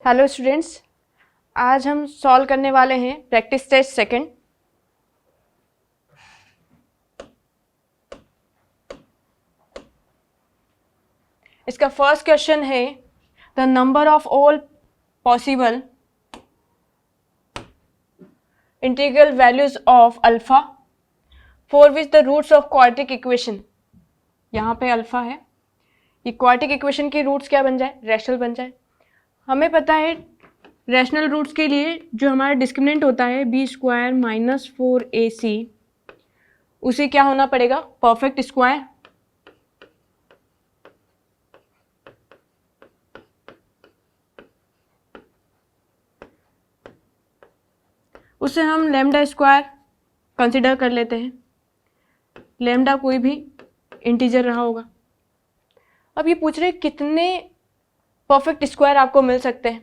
Hello students, आज हम solve करने वाले हैं प्रैक्टिस टेस्ट सेकंड। इसका फर्स्ट क्वेश्चन है the number of all possible integral values of alpha for which the roots of quadratic equation. यहाँ पे अल्फा है, ये क्वाड्रेटिक इक्वेशन की रूट्स क्या बन जाए, रैशनल बन जाए। हमें पता है रैशनल रूट्स के लिए जो हमारा डिस्क्रिमिनेंट होता है बी स्क्वायर माइनस 4ac, उसे क्या होना पड़ेगा, परफेक्ट स्क्वायर। उसे हम लैम्डा स्क्वायर कंसिडर कर लेते हैं, लैम्डा कोई भी इंटीजर रहा होगा। अब ये पूछ रहे कितने परफेक्ट स्क्वायर आपको मिल सकते हैं,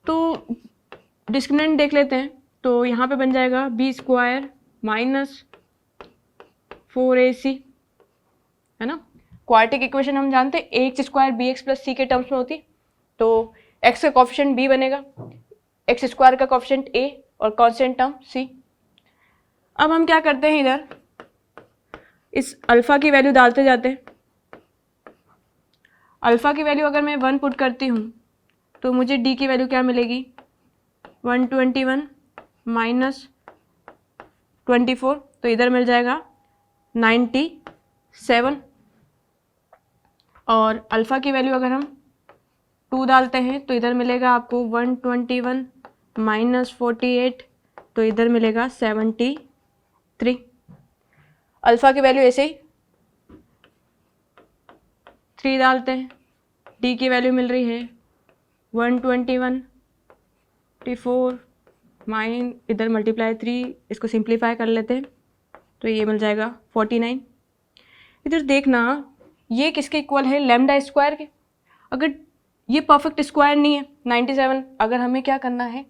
तो डिस्क्रिमिनेंट देख लेते हैं। तो यहाँ पे बन जाएगा बी स्क्वायर माइनस 4ac, है ना। क्वाड्रेटिक इक्वेशन हम जानते हैं a x square b x plus c के टर्म्स में होती, तो एक्स का कॉफिशिएंट b बनेगा, एक्स स्क्वायर का कॉफिशिएंट a और कांस्टेंट टर्म c। अब हम क्या करते हैं, इधर इस अल्फा की वैल्यू डालते जाते हैं। अल्फा की वैल्यू अगर मैं 1 पुट करती हूँ तो मुझे d की वैल्यू क्या मिलेगी, 121 माइनस 24, तो इधर मिल जाएगा 97। और अल्फ़ा की वैल्यू अगर हम 2 डालते हैं तो इधर मिलेगा आपको 121 माइनस 48, तो इधर मिलेगा 73। अल्फ़ा की वैल्यू ऐसे ही 3 डालते हैं, डी की वैल्यू मिल रही है 121 24 माइन, इधर मल्टीप्लाई 3, इसको सिंप्लीफाई कर लेते हैं तो ये मिल जाएगा 49। इधर देखना ये किसके इक्वल है, लैम्डा स्क्वायर के। अगर ये परफेक्ट स्क्वायर नहीं है 97, अगर हमें क्या करना है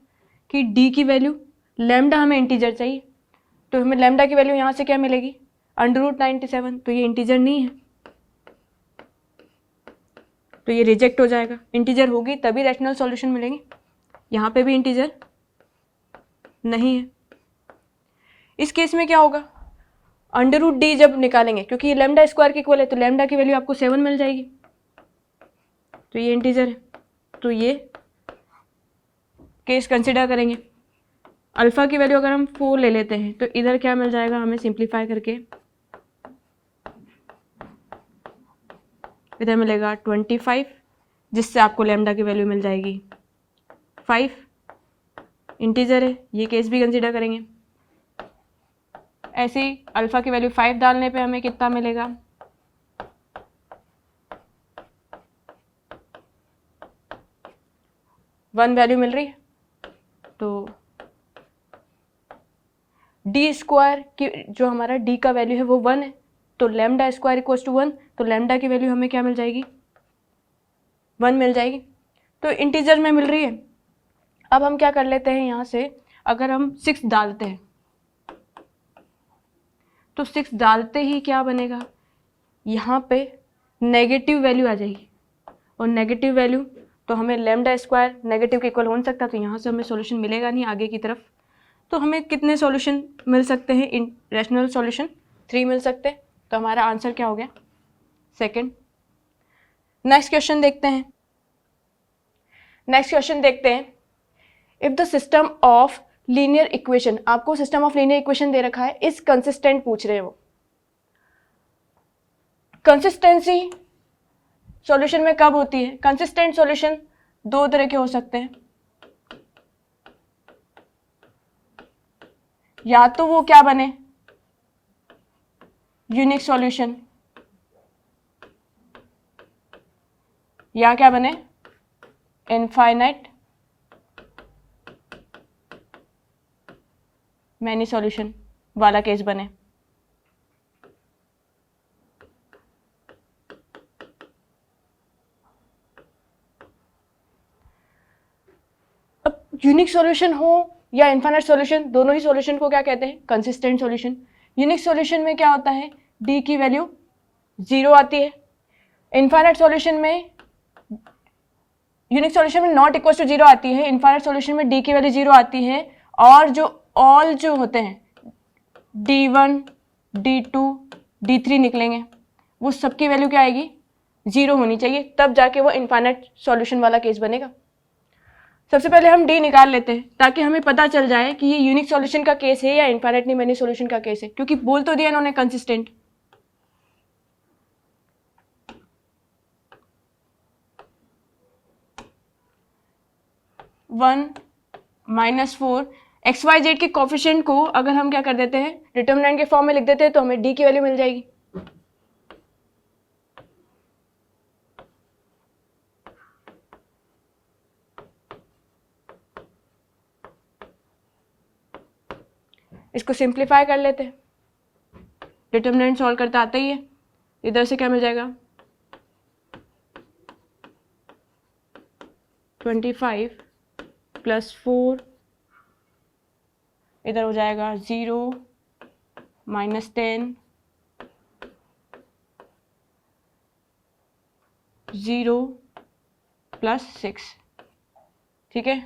कि d की वैल्यू, लैम्डा हमें इंटीजर चाहिए, तो हमें लैम्डा की वैल्यू यहाँ से क्या मिलेगी, √97, तो ये इंटीजर नहीं है, तो ये रिजेक्ट हो जाएगा। इंटीजर होगी तभी रैशनल सॉल्यूशन मिलेंगे, यहाँ पे भी इंटीजर नहीं है। इस केस में क्या होगा, √d जब निकालेंगे, क्योंकि ये लैम्डा स्क्वायर की इक्वल है, तो लैम्डा की वैल्यू आपको 7 मिल जाएगी, तो ये इंटीजर है, तो ये केस कंसिडर करेंगे। अल्फ़ा की वैल्यू अगर हम 4 ले लेते हैं तो इधर क्या मिल जाएगा हमें, सिंप्लीफाई करके इधर मिलेगा 25, जिससे आपको लैम्डा की वैल्यू मिल जाएगी 5। इंटीजर है, ये केस भी कंसिडर करेंगे। ऐसे ही अल्फ़ा की वैल्यू 5 डालने पे हमें कितना मिलेगा, 1 वैल्यू मिल रही है, तो डी स्क्वायर की जो हमारा डी का वैल्यू है वो 1 है, तो लैम्डा स्क्वायर इक्वल्स टू 1, तो लैम्डा की वैल्यू हमें क्या मिल जाएगी, 1 मिल जाएगी, तो इंटीजर में मिल रही है। अब हम क्या कर लेते हैं, यहाँ से अगर हम 6 डालते हैं तो 6 डालते ही क्या बनेगा, यहाँ पे नेगेटिव वैल्यू आ जाएगी, और नेगेटिव वैल्यू तो हमें लैम्डा स्क्वायर नेगेटिव के इक्वल हो नहीं सकता, तो यहाँ से हमें सॉल्यूशन मिलेगा नहीं आगे की तरफ। तो हमें कितने सॉल्यूशन मिल सकते हैं, इन रैशनल सॉल्यूशन 3 मिल सकते हैं, तो हमारा आंसर क्या हो गया, सेकंड। नेक्स्ट क्वेश्चन देखते हैं। नेक्स्ट क्वेश्चन देखते हैं, if the system of linear equation, आपको सिस्टम ऑफ लीनियर इक्वेशन दे रखा है, इस कंसिस्टेंट पूछ रहे हैं वो। कंसिस्टेंसी सॉल्यूशन में कब होती है, कंसिस्टेंट सॉल्यूशन 2 तरह के हो सकते हैं, या तो वो क्या बने, यूनिक सॉल्यूशन, या क्या बने, इनफाइनाइट मैनी सॉल्यूशन वाला केस बने। अब यूनिक सॉल्यूशन हो या इनफाइनाइट सॉल्यूशन, दोनों ही सॉल्यूशन को क्या कहते हैं, कंसिस्टेंट सॉल्यूशन। यूनिक सॉल्यूशन में क्या होता है, डी की वैल्यू 0 आती है। इनफाइनाइट सॉल्यूशन में यूनिक सॉल्यूशन में नॉट इक्वल टू 0 आती है, इनफाइनाइट सॉल्यूशन में डी की वैल्यू 0 आती है, और जो ऑल जो होते हैं D1 D2 D3 निकलेंगे, वो सबकी वैल्यू क्या आएगी, 0 होनी चाहिए, तब जाके वो इनफाइनाइट सॉल्यूशन वाला केस बनेगा। सबसे पहले हम डी निकाल लेते हैं ताकि हमें पता चल जाए कि ये यूनिक सॉल्यूशन का केस है या इनफाइनाइटली मैनी सॉल्यूशन का केस है, क्योंकि बोल तो दिया इन्होंने कंसिस्टेंट। वन -4 XYZ के कोफिशिएंट को अगर हम क्या कर देते हैं, डिटरमिनेंट के फॉर्म में लिख देते हैं, तो हमें डी की वैल्यू मिल जाएगी। इसको सिंप्लीफाई कर लेते हैं, डिटरमिनेंट सॉल्व करता आता ही है। इधर से क्या मिल जाएगा, 25 + 4, इधर हो जाएगा 0 -10 0 + 6, ठीक है।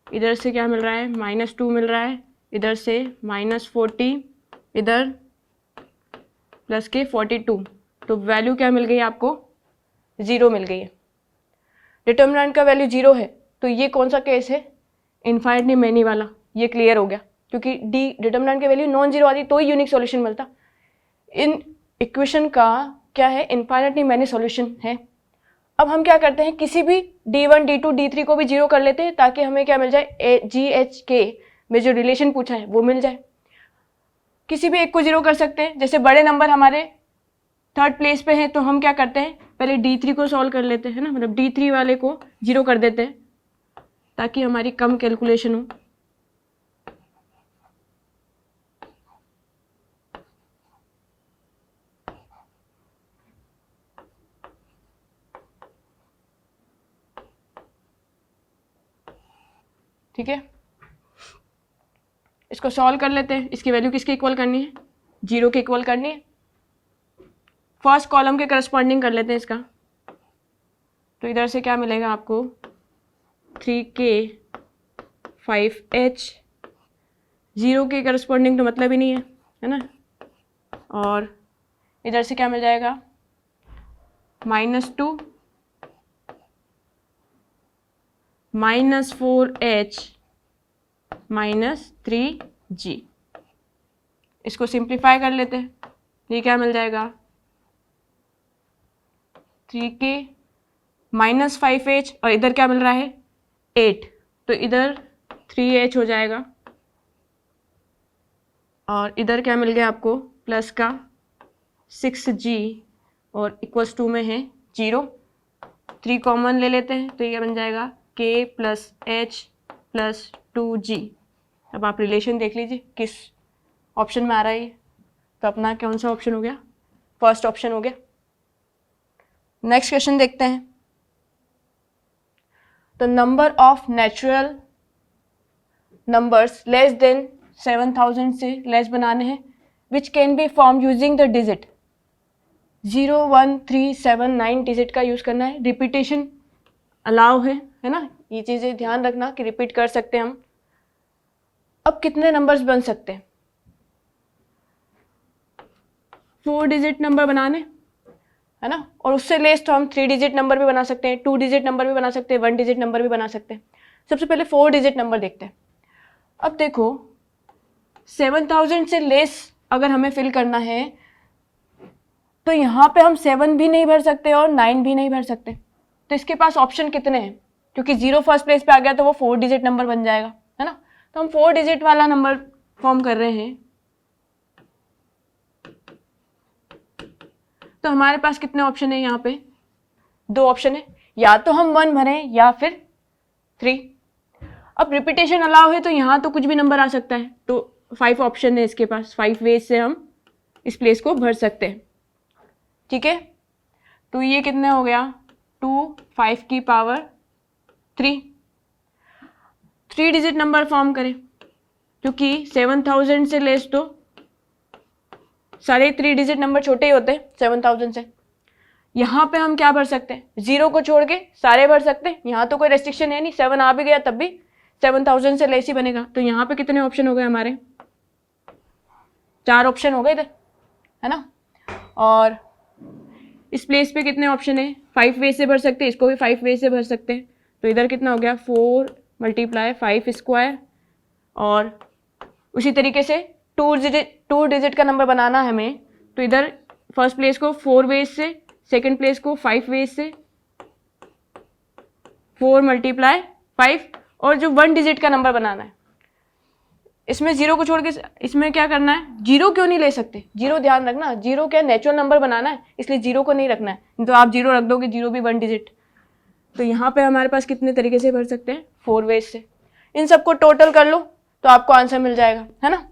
इधर से क्या मिल रहा है, -2 मिल रहा है, इधर से -40, इधर प्लस के 42, तो वैल्यू क्या मिल गई आपको, 0 मिल गई है। डिटरमिनेंट का वैल्यू 0 है, तो ये कौन सा केस है, इनफाइनाइटली मैनी वाला। ये क्लियर हो गया, क्योंकि डी डिटरमिनेंट की वैल्यू नॉन जीरो आती तो ही यूनिक सॉल्यूशन मिलता। इन इक्वेशन का क्या है, इनफाइनाइटली मैनी सॉल्यूशन है। अब हम क्या करते हैं, किसी भी D1 D2 D3 को भी 0 कर लेते हैं ताकि हमें क्या मिल जाए, GHK में जो रिलेशन पूछा है वो मिल जाए। किसी भी एक को 0 कर सकते हैं, जैसे बड़े नंबर हमारे थर्ड प्लेस पे हैं, तो हम क्या करते हैं, पहले D3 को सॉल्व कर लेते हैं ना, मतलब D3 वाले को 0 कर देते हैं ताकि हमारी कम कैलकुलेशन हो। ठीक है, इसको सॉल्व कर लेते हैं। इसकी वैल्यू किसके इक्वल करनी है, 0 के इक्वल करनी है। फर्स्ट कॉलम के करस्पॉन्डिंग कर लेते हैं इसका, तो इधर से क्या मिलेगा आपको, 3K 5H, 0 के करस्पॉन्डिंग तो मतलब ही नहीं है ना। और इधर से क्या मिल जाएगा, -2 -4H -3G। इसको सिंप्लीफाई कर लेते हैं, ये क्या मिल जाएगा, 3K -5H, और इधर क्या मिल रहा है 8, तो इधर 3H हो जाएगा, और इधर क्या मिल गया आपको, प्लस का 6G, और इक्वल्स 2 में है 0, 3 कॉमन ले लेते हैं, तो ये बन जाएगा K + H + 2G। अब आप रिलेशन देख लीजिए किस ऑप्शन में आ रहा है ये, तो अपना कौन सा ऑप्शन हो गया, फर्स्ट ऑप्शन हो गया। नेक्स्ट क्वेश्चन देखते हैं। तो number of natural numbers less than 7000 से लेस बनाने हैं, which can be form using the digit 0 1 3 7 9 digit का यूज करना है। रिपीटेशन अलाउ है ना, ये चीजें ध्यान रखना कि रिपीट कर सकते हैं हम। अब कितने नंबर्स बन सकते हैं, 4 डिजिट नंबर बनाने है ना, और उससे लेस तो हम 3 डिजिट नंबर भी बना सकते हैं, 2 डिजिट नंबर भी बना सकते हैं, 1 डिजिट नंबर भी बना सकते हैं। सबसे पहले 4 डिजिट नंबर देखते हैं। अब देखो 7000 से लेस अगर हमें फिल करना है, तो यहाँ पे हम 7 भी नहीं भर सकते और 9 भी नहीं भर सकते। तो इसके पास ऑप्शन कितने हैं, क्योंकि 0 फर्स्ट प्लेस पे आ गया तो वो 4 डिजिट नंबर बन जाएगा, है ना। तो हम 4 डिजिट वाला नंबर फॉर्म कर रहे हैं, तो हमारे पास कितने ऑप्शन है, यहाँ पे 2 ऑप्शन है, या तो हम 1 भरें या फिर 3। अब रिपीटेशन अलाउ है तो यहाँ तो कुछ भी नंबर आ सकता है, तो 5 ऑप्शन है इसके पास, 5 वेज से हम इस प्लेस को भर सकते हैं। ठीक है, तो ये कितने हो गया, 2 5 की पावर 3 डिजिट नंबर फॉर्म करें, क्योंकि 7000 से लेस तो सारे 3 डिजिट नंबर छोटे ही होते हैं 7000 से। यहाँ पे हम क्या भर सकते हैं, 0 को छोड़ के सारे भर सकते हैं, यहाँ तो कोई रेस्ट्रिक्शन है नहीं, 7 आ भी गया तब भी 7000 से लेस ही बनेगा। तो यहाँ पे कितने ऑप्शन हो गए हमारे, 4 ऑप्शन हो गए इधर, है ना। और इस प्लेस पे कितने ऑप्शन है, 5 वे से भर सकते हैं, इसको भी 5 वे से भर सकते हैं। तो इधर कितना हो गया, 4 × 5 स्क्वायर। और उसी तरीके से 2 डिजिट का नंबर बनाना है हमें, तो इधर फर्स्ट प्लेस को 4 वेज से, सेकंड प्लेस को 5 वेज से, 4 × 5। और जो 1 डिजिट का नंबर बनाना है, इसमें 0 को छोड़ के इसमें क्या करना है, 0 क्यों नहीं ले सकते, 0 ध्यान रखना, 0 क्या नेचुरल नंबर बनाना है, इसलिए 0 को नहीं रखना है, तो आप 0 रख दोगे, 0 भी 1 डिजिट। तो यहाँ पे हमारे पास कितने तरीके से भर सकते हैं, 4 वेज से। इन सबको टोटल कर लो तो आपको आंसर मिल जाएगा, है ना।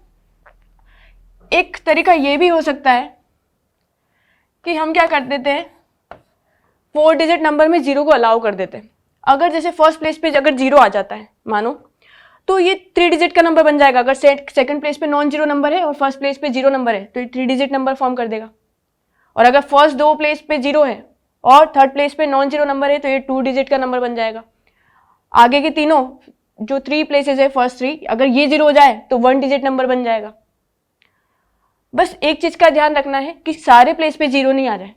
एक तरीका ये भी हो सकता है कि हम क्या कर देते हैं, 4 डिजिट नंबर में 0 को अलाउ कर देते हैं। अगर जैसे फर्स्ट प्लेस पे अगर 0 आ जाता है मानो, तो ये 3 डिजिट का नंबर बन जाएगा। अगर सेकंड प्लेस पे नॉन 0 नंबर है और फर्स्ट प्लेस पे 0 नंबर है तो ये 3 डिजिट नंबर फॉर्म कर देगा। और अगर फर्स्ट 2 प्लेस पे 0 है और थर्ड प्लेस पे नॉन 0 नंबर है तो ये 2 डिजिट का नंबर बन जाएगा। आगे के तीनों जो 3 प्लेसेस है, फर्स्ट 3, अगर ये 0 हो जाए तो 1 डिजिट नंबर बन जाएगा। बस एक चीज का ध्यान रखना है कि सारे प्लेस पे 0 नहीं आ जाए,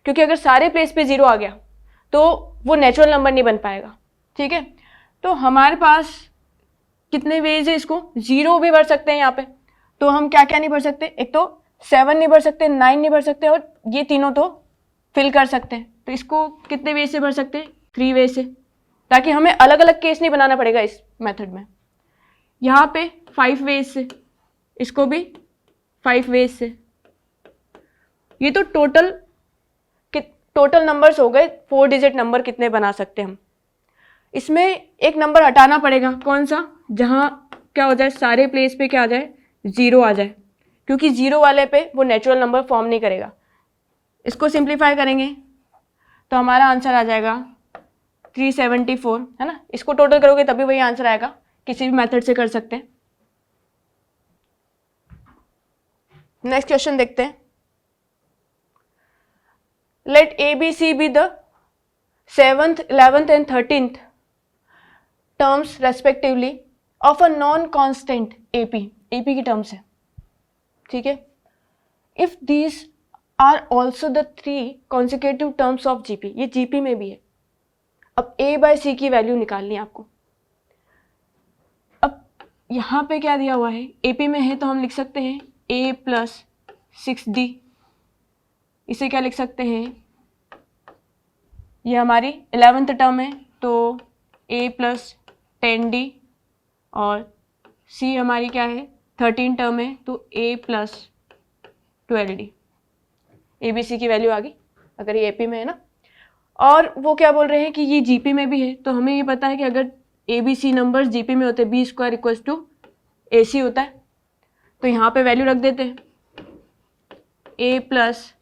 क्योंकि अगर सारे प्लेस पे 0 आ गया तो वो नेचुरल नंबर नहीं बन पाएगा, ठीक है। तो हमारे पास कितने वेज है, इसको 0 भी भर सकते हैं यहाँ पे। तो हम क्या क्या नहीं भर सकते, एक तो 7 नहीं भर सकते, 9 नहीं भर सकते, और ये तीनों तो फिल कर सकते हैं। तो इसको कितने वेज से भर सकते हैं, 3 वेज से, ताकि हमें अलग अलग केस नहीं बनाना पड़ेगा इस मेथड में। यहाँ पे 5 वेज से, इसको भी 5 वेज से। ये तो टोटल नंबर्स हो गए, 4 डिजिट नंबर कितने बना सकते हैं हम। इसमें एक नंबर हटाना पड़ेगा, कौन सा, जहाँ क्या हो जाए, सारे प्लेस पे क्या आ जाए, 0 आ जाए, क्योंकि 0 वाले पे वो नेचुरल नंबर फॉर्म नहीं करेगा। इसको सिंप्लीफाई करेंगे तो हमारा आंसर आ जाएगा 374, है ना। इसको टोटल करोगे तभी वही आंसर आएगा, किसी भी मेथड से कर सकते हैं। नेक्स्ट क्वेश्चन देखते हैं। Let ABC be the 7th, 11th and 13th terms respectively of a non constant AP की टर्म्स है, ठीक है। If these are also the 3 consecutive terms of GP, ये GP में भी है। अब A/C की वैल्यू निकालनी है आपको। अब यहाँ पे क्या दिया हुआ है, AP में है तो हम लिख सकते हैं A + 6D, इसे क्या लिख सकते हैं, ये हमारी 11th टर्म है तो A + 10D, और C हमारी क्या है, 13 टर्म है तो A + 12D। ABC की वैल्यू आ गई अगर ये AP में है ना। और वो क्या बोल रहे हैं कि ये GP में भी है, तो हमें ये पता है कि अगर ABC नंबर्स GP में होते हैं, B² = AC होता है। तो यहाँ पे वैल्यू रख देते हैं, A +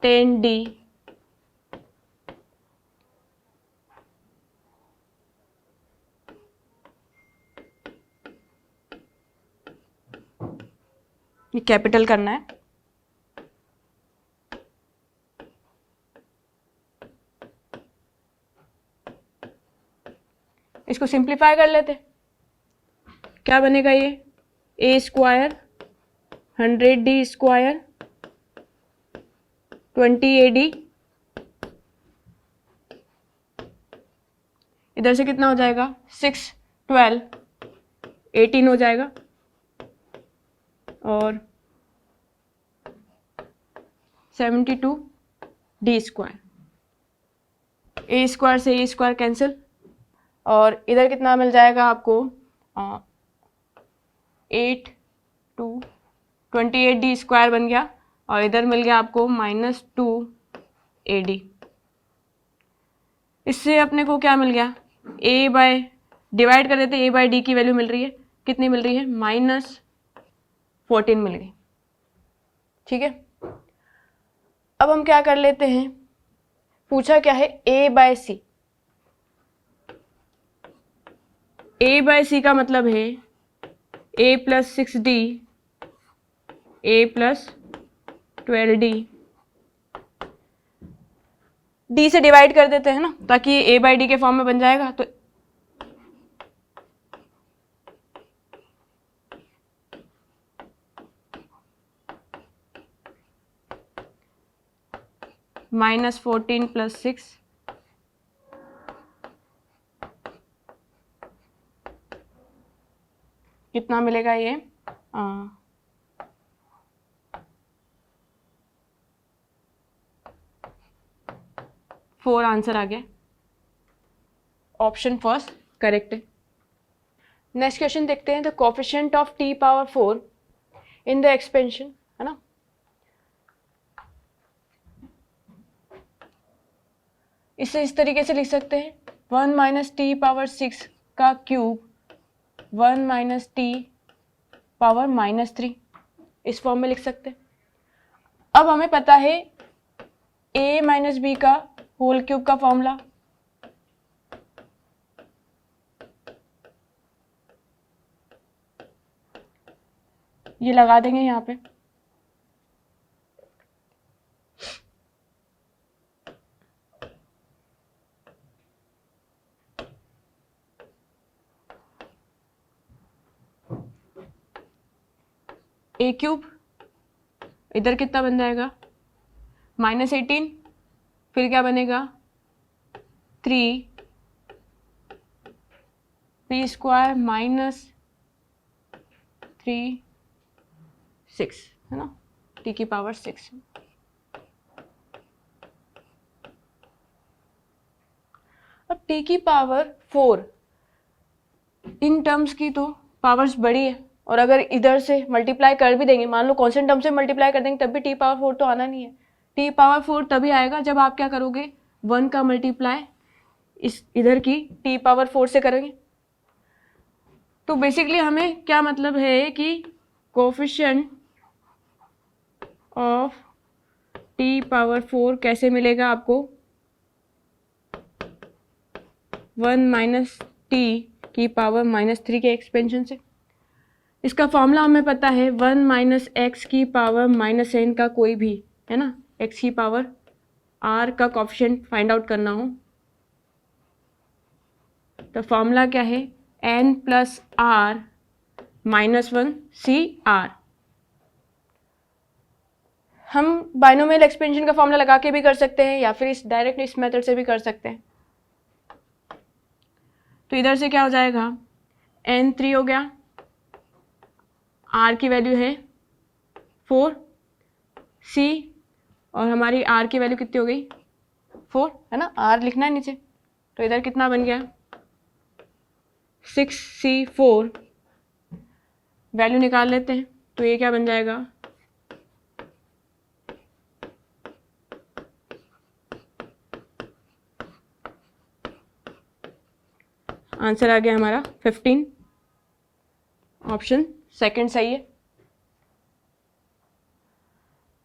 10D ये कैपिटल करना है। इसको सिंप्लीफाई कर लेते, क्या बनेगा, ये A² 100D² 20AD, इधर से कितना हो जाएगा, 6 12 18 हो जाएगा, और 72D²। A² से A² कैंसिल, और इधर कितना मिल जाएगा आपको, 8 2 28D² बन गया, और इधर मिल गया आपको -2AD। इससे अपने को क्या मिल गया, डिवाइड कर देते, A/D की वैल्यू मिल रही है, कितनी मिल रही है, -14 मिल गई, ठीक है। अब हम क्या कर लेते हैं, पूछा क्या है, A/C। A/C का मतलब है A + 6D, A + 12D, D से डिवाइड कर देते हैं ना, ताकि ये a बाई डी के फॉर्म में बन जाएगा। तो -14 + 6 कितना मिलेगा ये 4 आंसर आ गया। ऑप्शन फर्स्ट करेक्ट है। नेक्स्ट क्वेश्चन देखते हैं। The coefficient of t⁴ in the expansion, है ना। इसे इस तरीके से लिख सकते हैं 1 - t⁻6 का क्यूब 1 - t⁻−3, इस फॉर्म में लिख सकते हैं। अब हमें पता है a - b का होल क्यूब का फॉर्मूला, ये लगा देंगे यहाँ पे। a क्यूब इधर कितना बन जाएगा -18, फिर क्या बनेगा 3 p² -3 6, है ना, t⁻6। अब t⁻4 इन टर्म्स की तो पावर्स बड़ी है, और अगर इधर से मल्टीप्लाई कर भी देंगे, मान लो कॉन्स्टेंट टर्म से मल्टीप्लाई कर देंगे, तब भी t⁻4 तो आना नहीं है। t⁻4 तभी आएगा जब आप क्या करोगे 1 का मल्टीप्लाई इस इधर की t⁻4 से करेंगे। तो बेसिकली हमें क्या मतलब है कि कोफिशिएंट ऑफ t⁻4 कैसे मिलेगा आपको 1 - t⁻−3 के एक्सपेंशन से। इसका फॉर्मूला हमें पता है 1 - x⁻−n का कोई भी, है ना, x⁻r का कोफिशिएंट फाइंड आउट करना हो तो फॉर्मूला क्या है n + r -1 CR। हम बाइनोमियल एक्सपेंशन का फॉर्मूला लगा के भी कर सकते हैं, या फिर इस डायरेक्ट इस मेथड से भी कर सकते हैं। तो इधर से क्या हो जाएगा n3 हो गया, r की वैल्यू है 4, c और हमारी r की वैल्यू कितनी हो गई 4, है ना, r लिखना है नीचे। तो इधर कितना बन गया 6c4, वैल्यू निकाल लेते हैं। तो ये क्या बन जाएगा आंसर आ गया हमारा 15, ऑप्शन सेकंड सही है।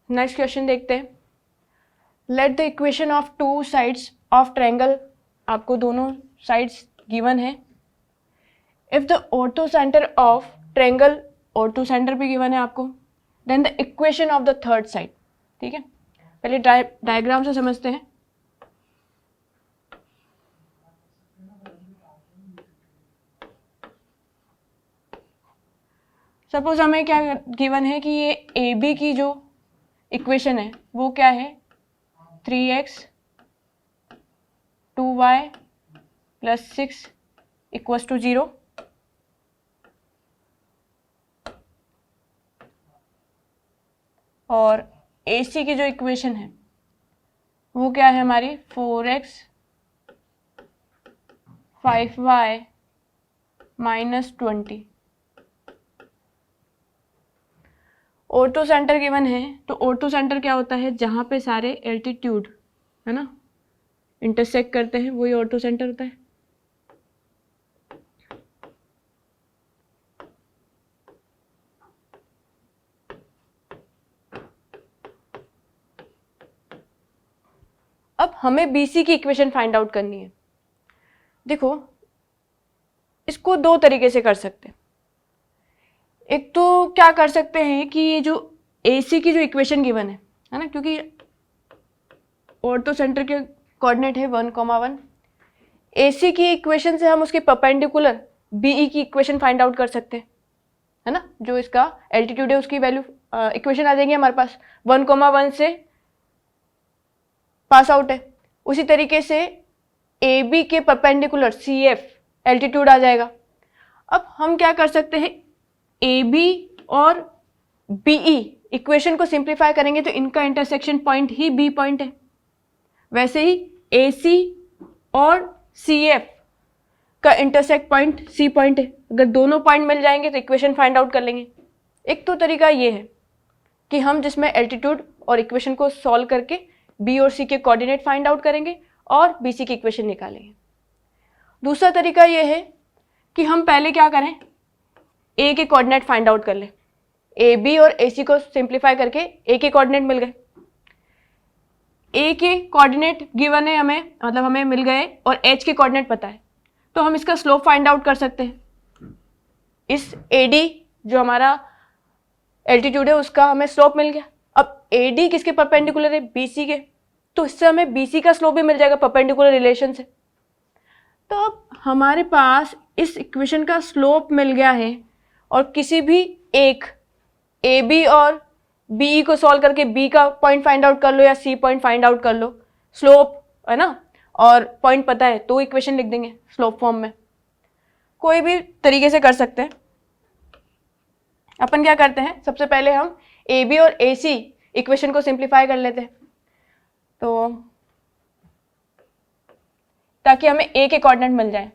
नेक्स्ट क्वेश्चन देखते हैं। Let the equation of 2 sides of triangle, आपको दोनों साइड्स गिवन है। If the orthocentre of triangle, orthocentre भी गिवन है आपको, then the equation of the third side. ठीक है, पहले डायग्राम से समझते हैं। सपोज हमें क्या गिवन है कि ये ए बी की जो इक्वेशन है वो क्या है 3x 2y + 6 = 0। और ए सी की जो इक्वेशन है वो क्या है हमारी 4x 5y -20। Ortho centre given है, तो ऑर्थो सेंटर क्या होता है जहाँ पे सारे एल्टीट्यूड, है ना, इंटरसेक्ट करते हैं, वही ऑर्थो सेंटर होता है। अब हमें बीसी की इक्वेशन फाइंड आउट करनी है। देखो इसको दो तरीके से कर सकते हैं। एक तो क्या कर सकते हैं कि ये जो एसी की जो इक्वेशन गिवन है ना, क्योंकि ऑर्थो सेंटर के कोऑर्डिनेट है 1,1। AC की इक्वेशन से हम उसके परपेंडिकुलर BE की इक्वेशन फाइंड आउट कर सकते हैं, है ना। जो इसका एल्टीट्यूड है उसकी वैल्यू इक्वेशन आ जाएंगी हमारे पास, 1,1 से पास आउट है। उसी तरीके से AB के परपेंडिकुलर CF एल्टीट्यूड आ जाएगा। अब हम क्या कर सकते हैं, AB और BE इक्वेशन को सिंप्लीफाई करेंगे तो इनका इंटरसेक्शन पॉइंट ही B पॉइंट है। वैसे ही AC और CF का इंटरसेक्ट पॉइंट C पॉइंट है। अगर दोनों पॉइंट मिल जाएंगे तो इक्वेशन फाइंड आउट कर लेंगे। एक तो तरीका ये है कि हम जिसमें एल्टीट्यूड और इक्वेशन को सॉल्व करके B और C के कोऑर्डिनेट फाइंड आउट करेंगे और BC की इक्वेशन निकालेंगे। दूसरा तरीका ये है कि हम पहले क्या करें, A के कोऑर्डिनेट फाइंड आउट कर लें। AB और AC को सिंप्लीफाई करके A के कोऑर्डिनेट मिल गए। A के कोऑर्डिनेट गिवन है हमें, मतलब हमें मिल गए, और H के कोऑर्डिनेट पता है, तो हम इसका स्लोप फाइंड आउट कर सकते हैं। इस AD जो हमारा एल्टीट्यूड है उसका हमें स्लोप मिल गया। अब AD किसके परपेंडिकुलर है, BC के, तो इससे हमें BC का स्लोप भी मिल जाएगा परपेंडिकुलर रिलेशन से। तो अब हमारे पास इस इक्वेशन का स्लोप मिल गया है, और किसी भी एक AB और BE को सॉल्व करके B का पॉइंट फाइंड आउट कर लो या C पॉइंट फाइंड आउट कर लो, स्लोप है ना, और पॉइंट पता है तो इक्वेशन लिख देंगे स्लोप फॉर्म में। कोई भी तरीके से कर सकते हैं। अपन क्या करते हैं, सबसे पहले हम AB और AC इक्वेशन को सिंप्लीफाई कर लेते हैं, तो ताकि हमें A के कोऑर्डिनेट मिल जाए।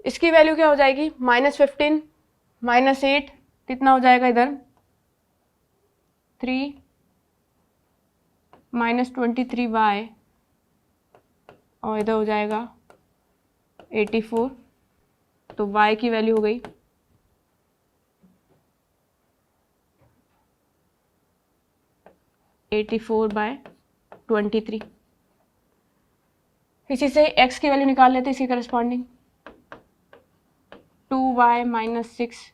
इसकी वैल्यू क्या हो जाएगी, -15 -8 कितना हो जाएगा इधर, 3 -23y, और इधर हो जाएगा 84। तो y की वैल्यू हो गई 84/23। इसी से x की वैल्यू निकाल लेते हैं इसकी करस्पॉन्डिंग, 2y - 6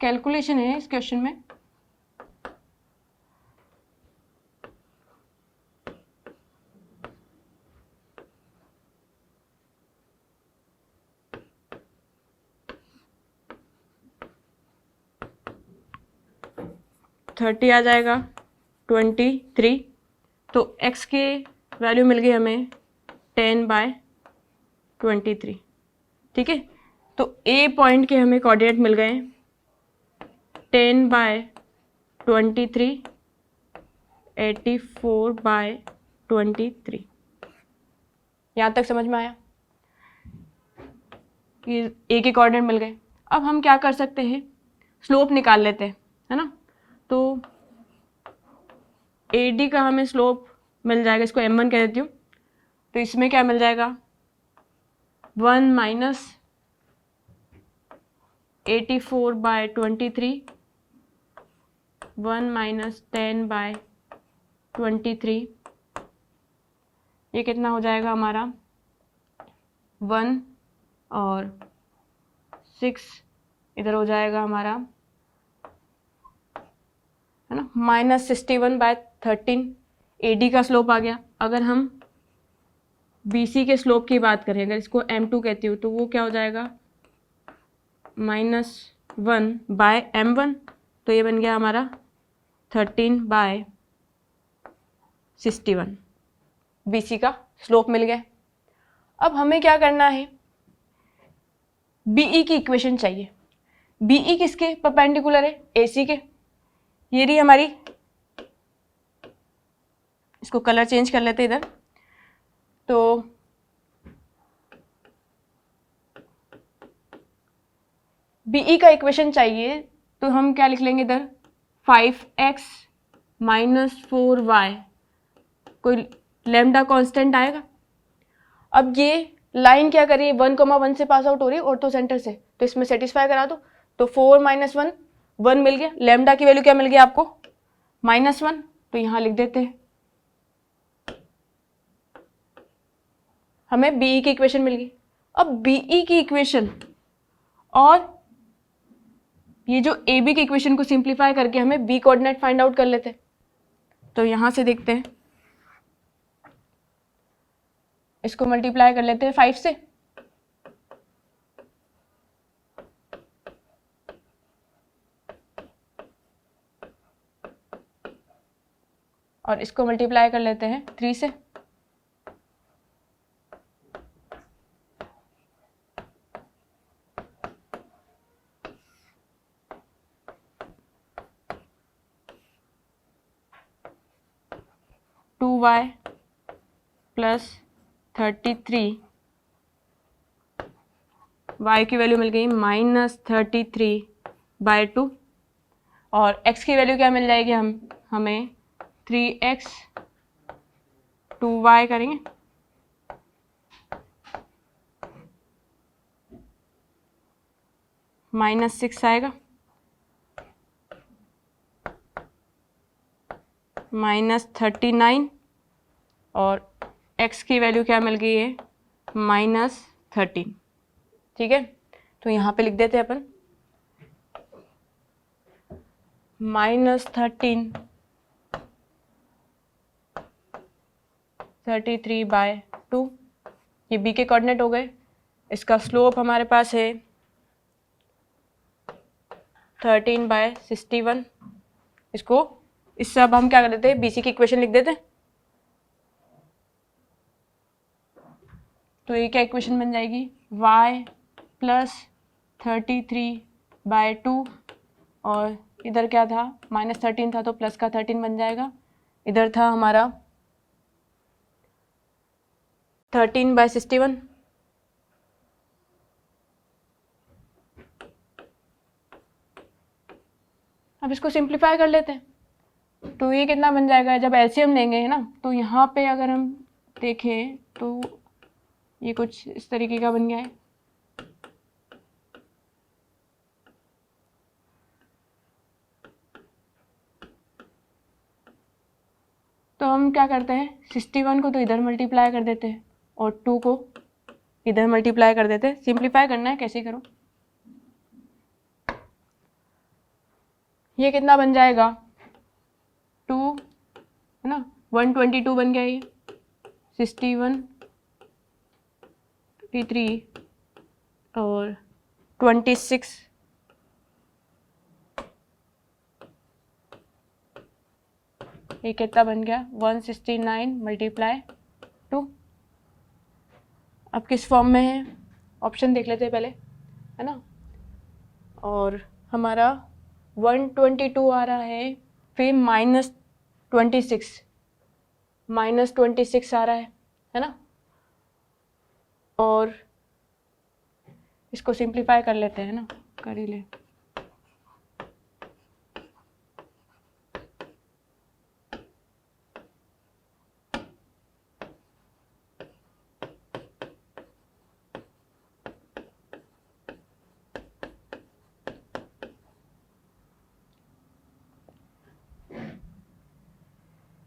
कैलकुलेशन है इस क्वेश्चन में। थर्टी आ जाएगा 23, तो x के वैल्यू मिल गई हमें 10/23। ठीक है, तो A पॉइंट के हमें कोऑर्डिनेट मिल गए 10/23, 84/23। यहाँ तक समझ में आया कि A के कोऑर्डिनेट मिल गए। अब हम क्या कर सकते हैं, स्लोप निकाल लेते हैं, है ना। तो AD का हमें स्लोप मिल जाएगा, इसको M1 कह देती हूँ। तो इसमें क्या मिल जाएगा, 1 - 84/23, 1 - 10/23, ये कितना हो जाएगा हमारा 1 और 6, इधर हो जाएगा हमारा, है ना, -61/13। AD का स्लोप आ गया। अगर हम BC के स्लोप की बात करें, अगर इसको M2 कहती हूँ, तो वो क्या हो जाएगा -1/M1, तो ये बन गया हमारा 13/61। BC का स्लोप मिल गया। अब हमें क्या करना है, BE की इक्वेशन चाहिए। BE किसके परपेंडिकुलर है, AC के। ये रही हमारी, इसको कलर चेंज कर लेते इधर। तो BE का इक्वेशन चाहिए, तो हम क्या लिख लेंगे इधर, 5x -4y, कोई लैम्डा कांस्टेंट आएगा। अब ये लाइन क्या करिए 1,1 से पास आउट हो रही है ऑर्थो सेंटर से, तो इसमें सेटिस्फाई करा दो। तो 4 - 1 1 मिल गया। लैम्डा की वैल्यू क्या मिल गया आपको -1, तो यहाँ लिख देते हैं। हमें बीई की इक्वेशन मिल गई। अब बीई की इक्वेशन और ये जो ए बी की इक्वेशन को सिंप्लीफाई करके हमें बी कोऑर्डिनेट फाइंड आउट कर लेते हैं। तो यहां से देखते हैं, इसको मल्टीप्लाई कर लेते हैं 5 से, और इसको मल्टीप्लाई कर लेते हैं 3 से। y प्लस 33, y की वैल्यू मिल गई -33/2, और x की वैल्यू क्या मिल जाएगी हमें 3x 2y करेंगे, -6 आएगा, -39, और x की वैल्यू क्या मिल गई है -13। ठीक है, तो यहाँ पे लिख देते हैं अपन -13 33/2, ये b के कोऑर्डिनेट हो गए। इसका स्लोप हमारे पास है 13/61। इससे अब हम क्या कर देते हैं, बीसी की इक्वेशन लिख देते हैं। तो ये क्या इक्वेशन बन जाएगी, y प्लस 33/2, और इधर क्या था -13 था तो प्लस का 13 बन जाएगा, इधर था हमारा 13/61। अब इसको सिंप्लीफाई कर लेते हैं, तो ये कितना बन जाएगा, जब एलसीएम लेंगे है ना, तो यहाँ पे अगर हम देखें तो ये कुछ इस तरीके का बन गया है। तो हम क्या करते हैं, 61 को तो इधर मल्टीप्लाई कर देते हैं और 2 को इधर मल्टीप्लाई कर देते हैं। सिंप्लीफाई करना है, कैसे करो, ये कितना बन जाएगा 2 है ना, 122 बन गया, ये 61 53 और 26, ये कितना बन गया 169 × 2। अब किस फॉर्म में है, ऑप्शन देख लेते हैं पहले है ना, और हमारा 122 आ रहा है, फिर -26 आ रहा है ना, और इसको सिंप्लीफाई कर लेते हैं ना, कर ही ले।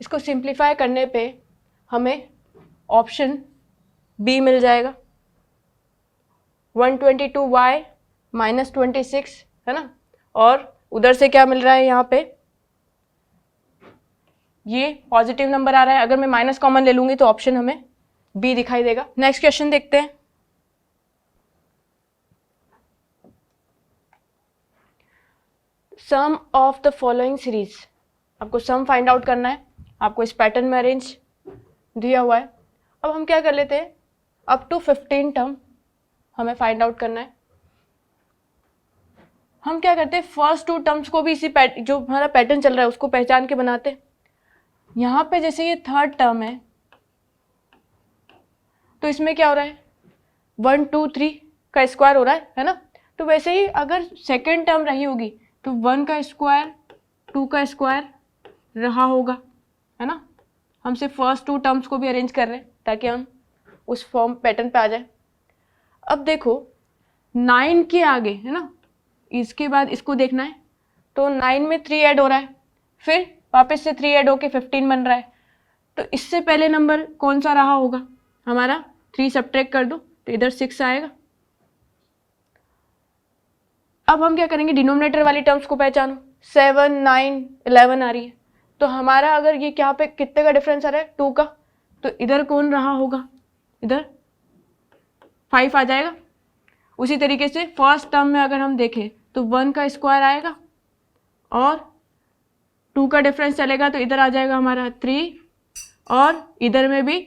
इसको सिंप्लीफाई करने पे हमें ऑप्शन बी मिल जाएगा, 122y -26 है ना, और उधर से क्या मिल रहा है, यहाँ पे ये पॉजिटिव नंबर आ रहा है। अगर मैं माइनस कॉमन ले लूंगी तो ऑप्शन हमें बी दिखाई देगा। नेक्स्ट क्वेश्चन देखते हैं। सम ऑफ द फॉलोइंग सीरीज, आपको सम फाइंड आउट करना है, आपको इस पैटर्न में अरेंज दिया हुआ है। अब हम क्या कर लेते हैं, अप टू 15 टर्म हमें फाइंड आउट करना है। हम क्या करते हैं, फर्स्ट 2 टर्म्स को भी इसी जो हमारा पैटर्न चल रहा है उसको पहचान के बनाते हैं। यहाँ पे जैसे ये थर्ड टर्म है तो इसमें क्या हो रहा है, 1 2 3 का स्क्वायर हो रहा है ना। तो वैसे ही अगर सेकेंड टर्म रही होगी तो 1 का स्क्वायर 2 का स्क्वायर रहा होगा, है ना। हम सिर्फ फर्स्ट 2 टर्म्स को भी अरेंज कर रहे हैं ताकि हम उस फॉर्म पैटर्न पे आ जाए। अब देखो 9 के आगे, है ना, इसके बाद इसको देखना है तो 9 में 3 ऐड हो रहा है, फिर वापस से 3 ऐड होके 15 बन रहा है। तो इससे पहले नंबर कौन सा रहा होगा हमारा, 3 सब्ट्रैक्ट कर दो तो इधर 6 आएगा। अब हम क्या करेंगे, डिनोमिनेटर वाली टर्म्स को पहचानो। 7, 9, 11 आ रही है, तो हमारा अगर ये क्या पे कितने का डिफरेंस आ रहा है, 2 का, तो इधर कौन रहा होगा, इधर 5 आ जाएगा। उसी तरीके से फर्स्ट टर्म में अगर हम देखें तो 1 का स्क्वायर आएगा और 2 का डिफरेंस चलेगा तो इधर आ जाएगा हमारा 3, और इधर में भी,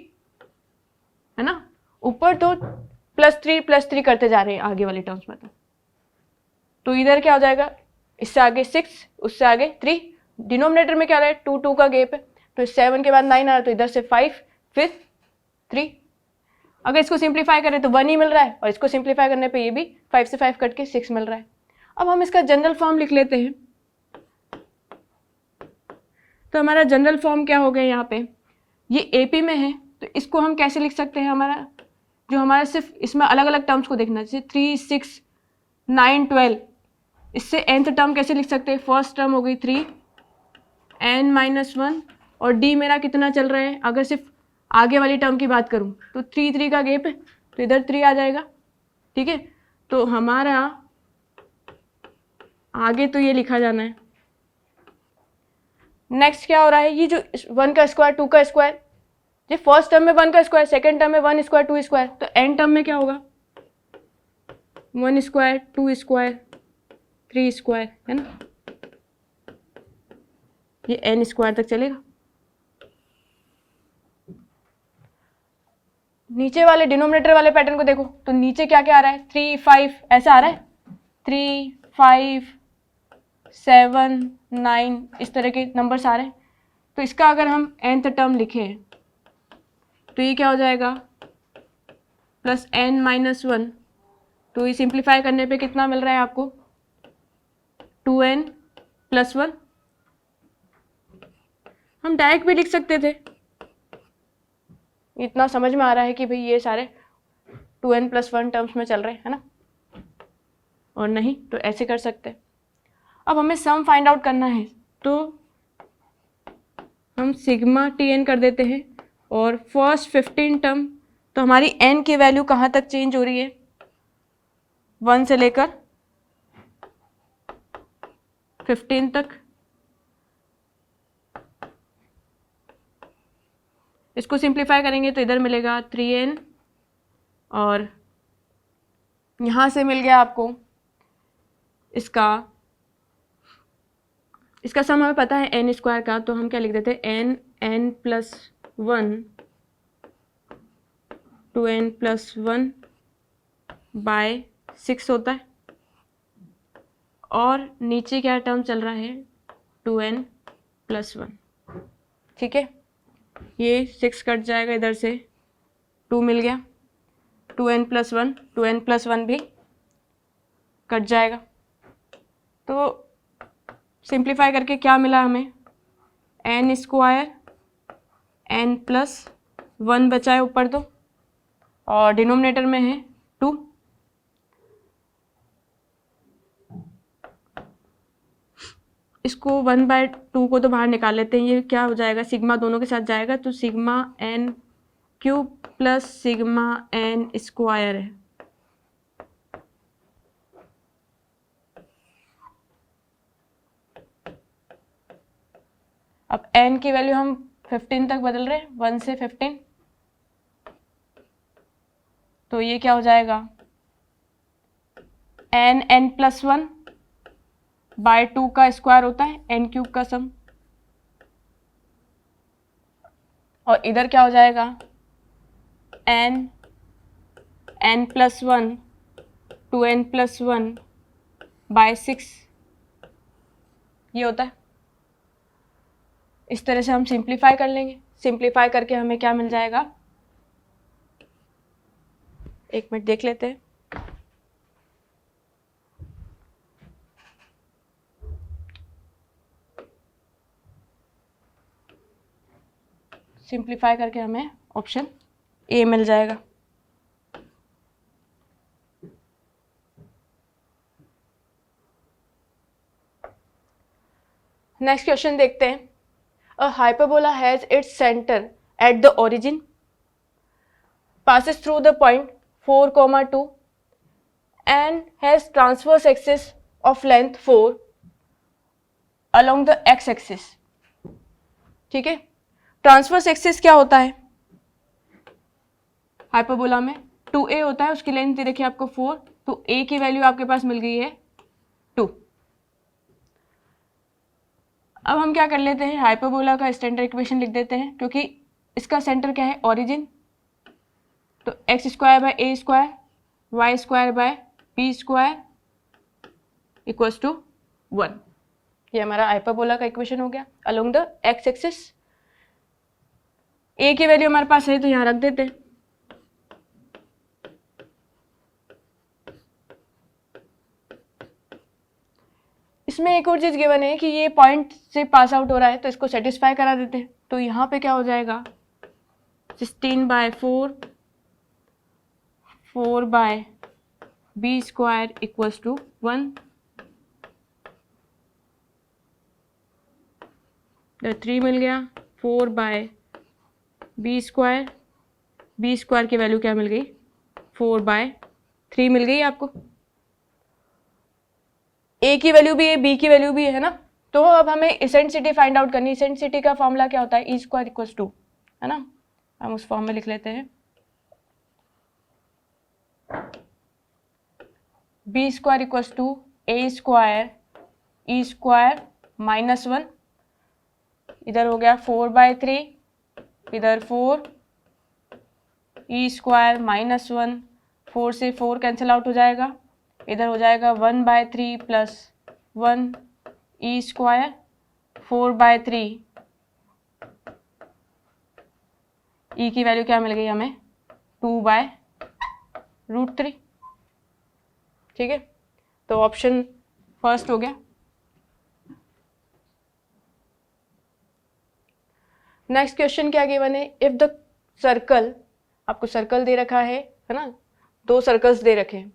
है ना, ऊपर तो +3 करते जा रहे हैं आगे वाली टर्म्स में, तो इधर क्या हो जाएगा, इससे आगे 6, उससे आगे 3, डिनोमिनेटर में क्या रहा है 2 2 का गैप है, तो 7 के बाद 9 आ रहा है, तो इधर से 5 फिर 3। अगर इसको सिंप्लीफाई करें तो 1 ही मिल रहा है, और इसको सिंप्लीफाई करने पे ये भी 5 से 5 कट के 6 मिल रहा है। अब हम इसका जनरल फॉर्म लिख लेते हैं। तो हमारा जनरल फॉर्म क्या हो गया, यहाँ पे ये एपी में है तो इसको हम कैसे लिख सकते हैं, हमारा जो हमारा सिर्फ इसमें अलग अलग टर्म्स को देखना, जैसे 3, 6, 9, 12, इससे nth टर्म कैसे लिख सकते हैं, फर्स्ट टर्म हो गई 3 n-1, और d मेरा कितना चल रहा है, अगर सिर्फ आगे वाली टर्म की बात करूं तो 3 3 का गैप है तो इधर 3 आ जाएगा, ठीक है। तो हमारा आगे तो ये लिखा जाना है। नेक्स्ट क्या हो रहा है, ये जो 1 का स्क्वायर 2 का स्क्वायर, ये फर्स्ट टर्म में 1 का स्क्वायर, सेकेंड टर्म में 1 स्क्वायर 2 स्क्वायर, तो n टर्म में क्या होगा 1 स्क्वायर 2 स्क्वायर 3 स्क्वायर, है ना, ये n स्क्वायर तक चलेगा। नीचे वाले डिनोमिनेटर वाले पैटर्न को देखो तो नीचे क्या क्या आ रहा है, 3 5 ऐसा आ रहा है, 3 5 7 9 इस तरह के नंबर्स आ रहे हैं। तो इसका अगर हम nth टर्म लिखें तो ये क्या हो जाएगा +n-1, तो ये सिंप्लीफाई करने पे कितना मिल रहा है आपको 2n+1। हम डायरेक्ट भी लिख सकते थे, इतना समझ में आ रहा है कि भाई ये सारे 2n+1 टर्म्स में चल रहे हैं, है ना, और नहीं तो ऐसे कर सकते। अब हमें सम फाइंड आउट करना है तो हम सिग्मा Tn कर देते हैं, और फर्स्ट 15 टर्म, तो हमारी n की वैल्यू कहाँ तक चेंज हो रही है, 1 से लेकर 15 तक। इसको सिंप्लीफाई करेंगे तो इधर मिलेगा 3n, और यहाँ से मिल गया आपको इसका सम हमें पता है n स्क्वायर का, तो हम क्या लिख देते हैं n+1 2n+1 बाय 6 होता है, और नीचे क्या टर्म चल रहा है 2n+1, ठीक है। ये 6 कट जाएगा, इधर से 2 मिल गया, 2n+1 भी कट जाएगा। तो सिंप्लीफाई करके क्या मिला हमें, n स्क्वायर n+1 बचा है ऊपर तो, और डिनोमिनेटर में है 2। इसको 1/2 को तो बाहर निकाल लेते हैं, ये क्या हो जाएगा, सिग्मा दोनों के साथ जाएगा तो sigma n³ plus sigma n square है। अब n की वैल्यू हम 15 तक बदल रहे हैं, 1 से 15, तो ये क्या हो जाएगा n+1 बाय 2 का स्क्वायर होता है n³ का सम, और इधर क्या हो जाएगा n+1 2n+1 बाय 6, ये होता है। इस तरह से हम सिंप्लीफाई कर लेंगे, सिंप्लीफाई करके हमें क्या मिल जाएगा, एक मिनट देख लेते हैं। सिंप्लीफाई करके हमें ऑप्शन ए मिल जाएगा। नेक्स्ट क्वेश्चन देखते हैं। A hyperbola has its centre at the origin, passes through the point 4, 2 and has transverse axis of length 4 along the x axis। ठीक है, ट्रांसवर्स एक्सिस क्या होता है हाइपरबोला में? 2a होता है, उसकी लेंथ देखिए आपको 4, तो a की वैल्यू आपके पास मिल गई है 2। अब हम क्या कर लेते हैं, हाइपरबोला का स्टैंडर्ड इक्वेशन लिख देते हैं, क्योंकि इसका सेंटर क्या है, ओरिजिन। तो x square by a square y square by b square equals to 1। ये हमारा हाइपरबोला का इक्वेशन हो गया along the x axis. A की वैल्यू हमारे पास है तो यहाँ रख देते हैं। इसमें एक और चीज गिवन है कि ये पॉइंट से पास आउट हो रहा है, तो इसको सेटिस्फाई करा देते हैं। तो यहाँ पे क्या हो जाएगा, 16/4 4 b स्क्वायर इक्वल्स टू 1। तो 3 मिल गया, 4 b स्क्वायर, b स्क्वायर की वैल्यू क्या मिल गई, 4/3 मिल गई आपको। a की वैल्यू भी है, b की वैल्यू भी है ना। तो अब हमें इसेंट्रिसिटी फाइंड आउट करनी है। इसेंट्रिसिटी का फॉर्मूला क्या होता है, ई स्क्वायर इक्वल्स टू, है ना, हम उस फॉर्म में लिख लेते हैं। B square equals to a square e square -1, इधर हो गया 4/3, इधर 4 ई स्क्वायर -1, 4 से 4 कैंसिल आउट हो जाएगा, इधर हो जाएगा 1/3 प्लस 1 ई स्क्वायर 4/3। ई की वैल्यू क्या मिल गई हमें, 2/√3। ठीक है, तो ऑप्शन फर्स्ट हो गया। नेक्स्ट क्वेश्चन क्या गिवन है, इफ द सर्कल, आपको सर्कल दे रखा है ना, 2 सर्कल्स दे रखे हैं,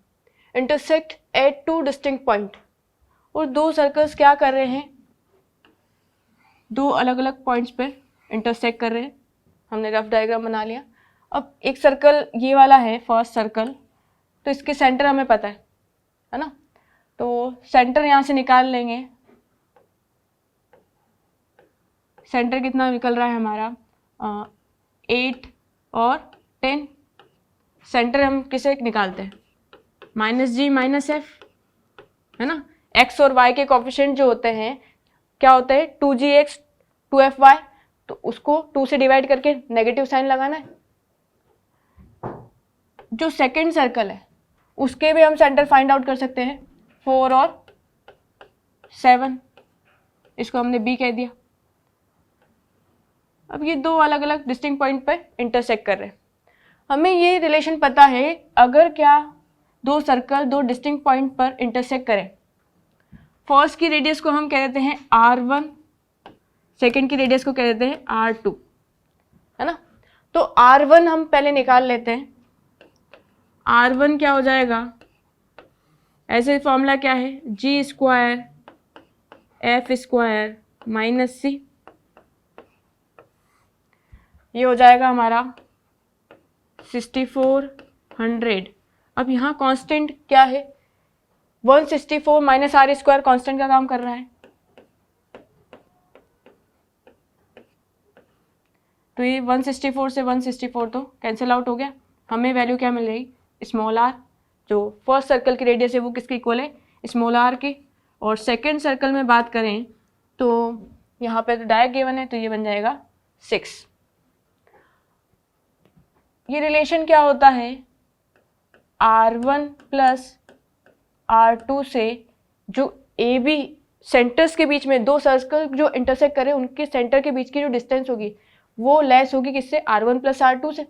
इंटरसेक्ट एट 2 डिस्टिंक्ट पॉइंट, और 2 सर्कल्स क्या कर रहे हैं, 2 अलग अलग पॉइंट्स पे इंटरसेक्ट कर रहे हैं। हमने रफ डायग्राम बना लिया। अब एक सर्कल ये वाला है फर्स्ट सर्कल, तो इसके सेंटर हमें पता है ना, तो सेंटर यहाँ से निकाल लेंगे। सेंटर कितना निकल रहा है हमारा, 8 और 10। सेंटर हम किसे निकालते हैं, -g -f, है ना। x और y के कोफिशिएंट जो होते हैं क्या होते हैं, 2gx 2fy, तो उसको 2 से डिवाइड करके नेगेटिव साइन लगाना है। जो सेकंड सर्कल है उसके भी हम सेंटर फाइंड आउट कर सकते हैं, 4 और 7, इसको हमने b कह दिया। अब ये 2 अलग अलग डिस्टिंक्ट पॉइंट पे इंटरसेक्ट कर रहे हैं। हमें ये रिलेशन पता है, अगर क्या 2 सर्कल 2 डिस्टिंक्ट पॉइंट पर इंटरसेक्ट करें, फर्स्ट की रेडियस को हम कह देते हैं r1, सेकेंड की रेडियस को कह देते हैं r2, है ना। तो r1 हम पहले निकाल लेते हैं। r1 क्या हो जाएगा, ऐसे फॉर्मूला क्या है, g square f square -c, ये हो जाएगा हमारा 6400। अब यहाँ कांस्टेंट क्या है, 164 - r स्क्वायर कांस्टेंट का काम कर रहा है, तो ये 164 से 164 तो कैंसिल आउट हो गया। हमें वैल्यू क्या मिल गई, स्मॉल r, जो फर्स्ट सर्कल की रेडियस है वो किसकी इक्वल है, स्मॉल r की। और सेकेंड सर्कल में बात करें तो यहाँ पे तो डायरेक्ट गिवन है, तो ये बन जाएगा 6। ये रिलेशन क्या होता है, r1 प्लस r2 से जो ए बी सेंटर्स के बीच में 2 सर्कल जो इंटरसेक्ट करें उनके सेंटर के बीच की जो डिस्टेंस होगी वो लेस होगी किससे, r1 प्लस r2 से,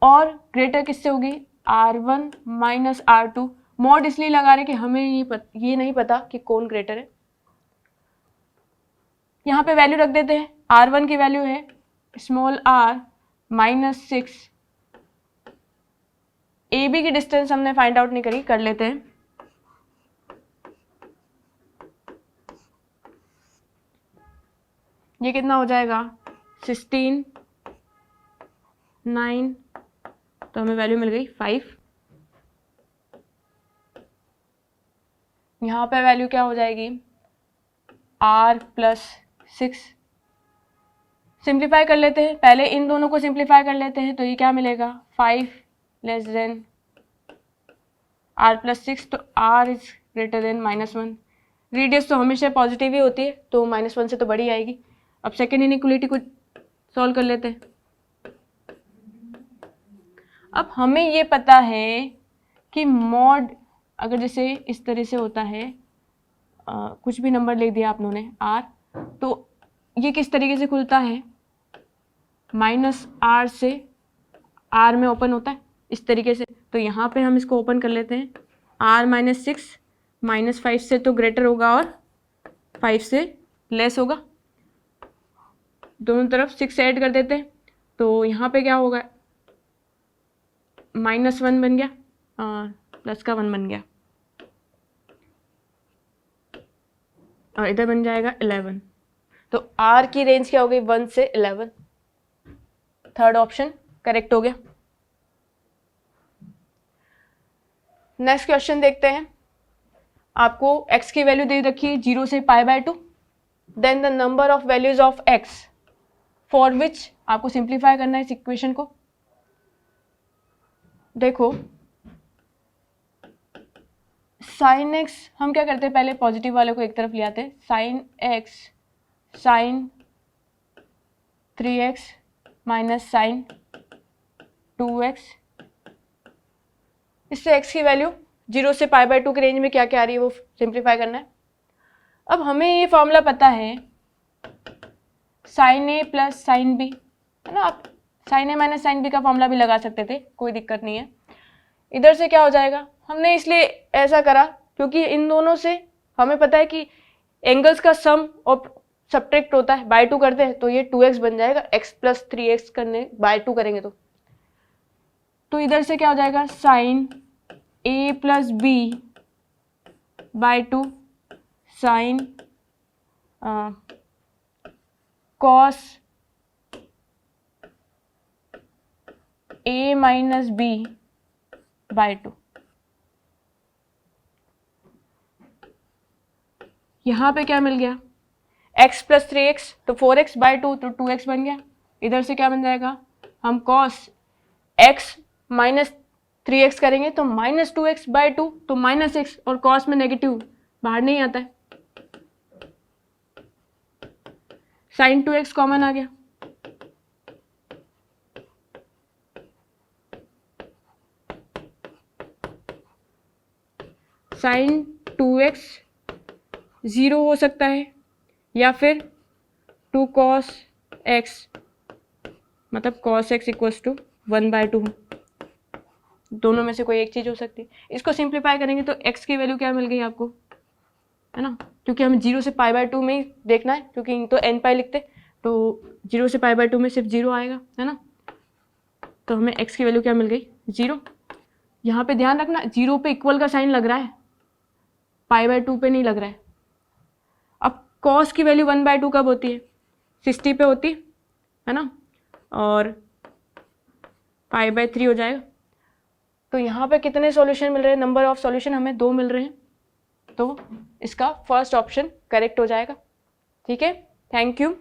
और ग्रेटर किससे होगी, r1 माइनस r2। मॉड इसलिए लगा रहे कि हमें ये नहीं पता कि कौन ग्रेटर है। यहाँ पे वैल्यू रख देते हैं, r1 की वैल्यू है small r minus 6, a b की डिस्टेंस हमने फाइंड आउट नहीं करी, कर लेते हैं। ये कितना हो जाएगा 16, 9, तो हमें वैल्यू मिल गई 5। यहाँ पे वैल्यू क्या हो जाएगी r प्लस 6। सिंप्लीफाई कर लेते हैं, पहले इन दोनों को सिंप्लीफाई कर लेते हैं, तो ये क्या मिलेगा 5 लेस देन r प्लस 6, तो r is greater than -1। Radius तो हमेशा पॉजिटिव ही होती है, तो -1 से तो बड़ी आएगी। अब सेकेंड इनइक्वलिटी को सॉल्व कर लेते हैं। अब हमें ये पता है कि मॉड अगर जैसे इस तरह से होता है, कुछ भी नंबर ले दिया आप लोगों ने r, तो ये किस तरीके से खुलता है, -r से r में ओपन होता है इस तरीके से। तो यहाँ पे हम इसको ओपन कर लेते हैं, r माइनस 6 -5 से तो ग्रेटर होगा और 5 से लेस होगा, दोनों तरफ 6 ऐड कर देते हैं, तो यहाँ पे क्या होगा -1 बन गया, प्लस का 1 बन गया, और इधर बन जाएगा 11। तो r की रेंज क्या हो गई 1 से 11। थर्ड ऑप्शन करेक्ट हो गया। नेक्स्ट क्वेश्चन देखते हैं। आपको x की वैल्यू दे रखी है 0 से π/2, then the number of values of x for which आपको सिंप्लीफाई करना है इस इक्वेशन को। देखो साइन x हम क्या करते हैं, पहले पॉजिटिव वाले को एक तरफ ले आते हैं, sine x sine 3x minus sine 2x। इससे x की वैल्यू 0 से π/2 की रेंज में क्या क्या आ रही है वो सिंप्लीफाई करना है। अब हमें ये फॉर्मूला पता है साइन a प्लस साइन b, है ना। आप sine a minus sine b का फॉर्मूला भी लगा सकते थे, कोई दिक्कत नहीं है। इधर से क्या हो जाएगा, हमने इसलिए ऐसा करा क्योंकि इन दोनों से हमें पता है कि एंगल्स का सम और सब्ट्रैक्ट होता है, बाय 2 करते हैं, तो ये 2x बन जाएगा, x प्लस 3x करने बाय 2 करेंगे तो इधर से क्या हो जाएगा sine a plus b by 2 sine cos a minus b by 2। यहाँ पे क्या मिल गया x प्लस 3x, तो 4x बाय 2, तो 2x बन गया। इधर से क्या बन जाएगा, हम cos x माइनस 3x करेंगे तो माइनस 2x बाय 2, तो माइनस x, और cos में नेगेटिव बाहर नहीं आता है, साइन 2x कॉमन आ गया। साइन 2x 0 हो सकता है या फिर 2 cos x, मतलब cos x इक्वल्स टू 1/2, दोनों में से कोई एक चीज हो सकती है। इसको सिंप्लीफाई करेंगे तो x की वैल्यू क्या मिल गई आपको, है ना, क्योंकि हमें 0 से π/2 में ही देखना है, क्योंकि तो n पाई लिखते तो 0 से π/2 में सिर्फ 0 आएगा, है ना। तो हमें x की वैल्यू क्या मिल गई 0। यहाँ पे ध्यान रखना 0 पे इक्वल का साइन लग रहा है, π/2 पे नहीं लग रहा है। अब cos की वैल्यू 1/2 कब होती है, 60 पे होती है ना, और π/3 हो जाएगा। तो यहाँ पे कितने सॉल्यूशन मिल रहे हैं, नंबर ऑफ सॉल्यूशन हमें 2 मिल रहे हैं, तो इसका फर्स्ट ऑप्शन करेक्ट हो जाएगा। ठीक है, थैंक यू।